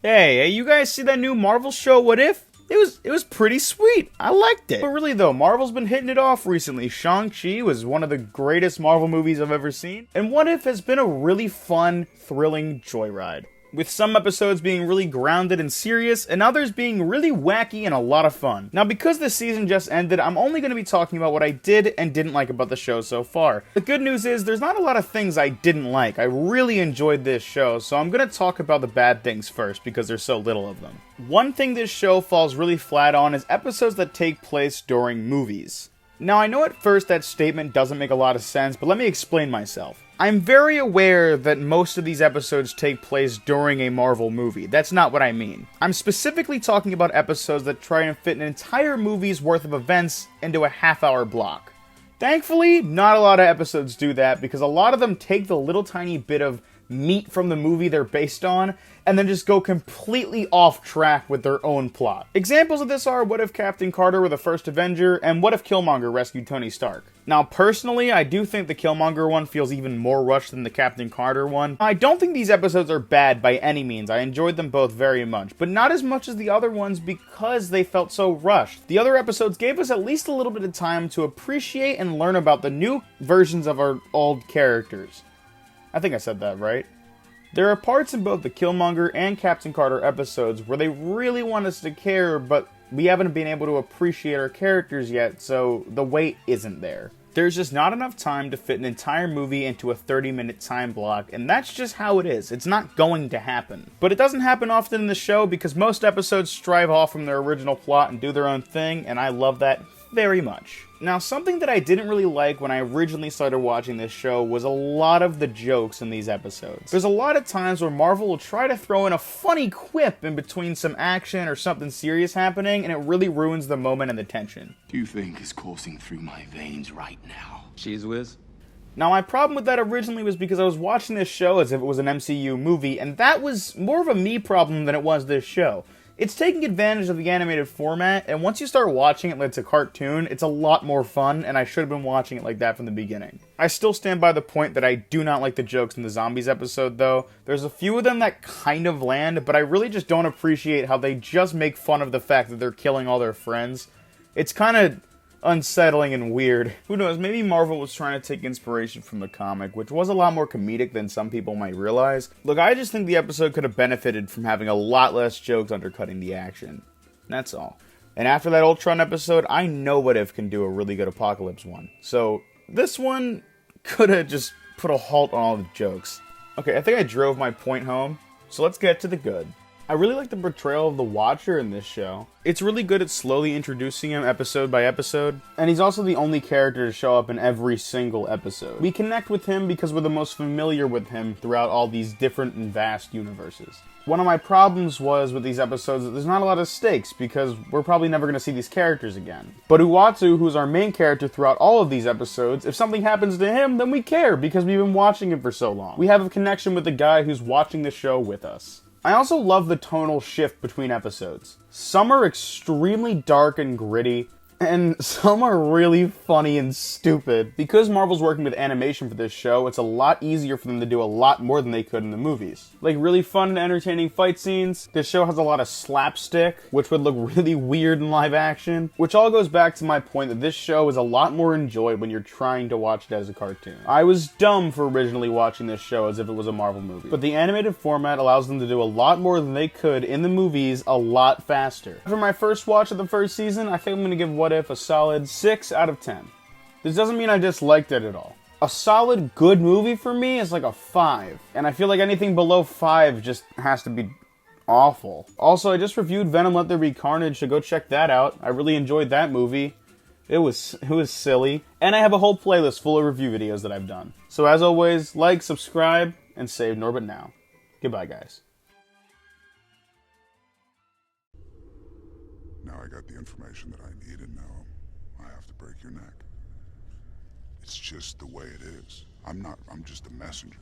Hey, you guys see that new Marvel show, What If? It was pretty sweet. I liked it. But really though, Marvel's been hitting it off recently. Shang-Chi was one of the greatest Marvel movies I've ever seen. And What If has been a really fun, thrilling joyride, with some episodes being really grounded and serious, and others being really wacky and a lot of fun. Now, because this season just ended, I'm only going to be talking about what I did and didn't like about the show so far. The good news is, there's not a lot of things I didn't like. I really enjoyed this show, so I'm going to talk about the bad things first, because there's so little of them. One thing this show falls really flat on is episodes that take place during movies. Now, I know at first that statement doesn't make a lot of sense, but let me explain myself. I'm very aware that most of these episodes take place during a Marvel movie. That's not what I mean. I'm specifically talking about episodes that try and fit an entire movie's worth of events into a half-hour block. Thankfully, not a lot of episodes do that, because a lot of them take the little tiny bit of meat from the movie they're based on, and then just go completely off track with their own plot. Examples of this are What If Captain Carter were the first Avenger, and What If Killmonger rescued Tony Stark. Now, personally, I do think the Killmonger one feels even more rushed than the Captain Carter one. I don't think these episodes are bad by any means. I enjoyed them both very much, but not as much as the other ones because they felt so rushed. The other episodes gave us at least a little bit of time to appreciate and learn about the new versions of our old characters. I think I said that right. There are parts in both the Killmonger and Captain Carter episodes where they really want us to care, but we haven't been able to appreciate our characters yet, so the weight isn't there. There's just not enough time to fit an entire movie into a 30-minute time block, and that's just how it is. It's not going to happen. But it doesn't happen often in the show because most episodes strive off from their original plot and do their own thing, and I love that very much. Now, something that I didn't really like when I originally started watching this show was a lot of the jokes in these episodes. There's a lot of times where Marvel will try to throw in a funny quip in between some action or something serious happening, and it really ruins the moment and the tension. Do you think is coursing through my veins right now? Cheese whiz? Now, my problem with that originally was because I was watching this show as if it was an MCU movie, and that was more of a me problem than it was this show. It's taking advantage of the animated format, and once you start watching it like it's a cartoon, it's a lot more fun, and I should have been watching it like that from the beginning. I still stand by the point that I do not like the jokes in the zombies episode, though. There's a few of them that kind of land, but I really just don't appreciate how they just make fun of the fact that they're killing all their friends. It's kind of unsettling and weird. Who knows, maybe Marvel was trying to take inspiration from the comic, which was a lot more comedic than some people might realize. Look, I just think the episode could have benefited from having a lot less jokes undercutting the action. That's all. And after that Ultron episode, I know What If can do a really good Apocalypse one. So, this one could have just put a halt on all the jokes. Okay, I think I drove my point home, so let's get to the good. I really like the portrayal of the Watcher in this show. It's really good at slowly introducing him episode by episode, and he's also the only character to show up in every single episode. We connect with him because we're the most familiar with him throughout all these different and vast universes. One of my problems was with these episodes that there's not a lot of stakes because we're probably never going to see these characters again. But Uatu, who's our main character throughout all of these episodes, if something happens to him, then we care because we've been watching him for so long. We have a connection with the guy who's watching the show with us. I also love the tonal shift between episodes. Some are extremely dark and gritty, and some are really funny and stupid. Because Marvel's working with animation for this show, it's a lot easier for them to do a lot more than they could in the movies. Like really fun and entertaining fight scenes. This show has a lot of slapstick, which would look really weird in live action. Which all goes back to my point that this show is a lot more enjoyed when you're trying to watch it as a cartoon. I was dumb for originally watching this show as if it was a Marvel movie. But the animated format allows them to do a lot more than they could in the movies a lot faster. For my first watch of the first season, I think I'm going to give What If a solid 6 out of 10. This doesn't mean I disliked it at all. A solid good movie for me is like a 5, and I feel like anything below 5 just has to be awful. Also, I just reviewed Venom Let There Be Carnage, so go check that out. I really enjoyed that movie. It was silly. And I have a whole playlist full of review videos that I've done. So as always, like, subscribe, and save Norbit now. Goodbye, guys. Now I got the information that I need, and now I have to break your neck. It's just the way it is. I'm just a messenger.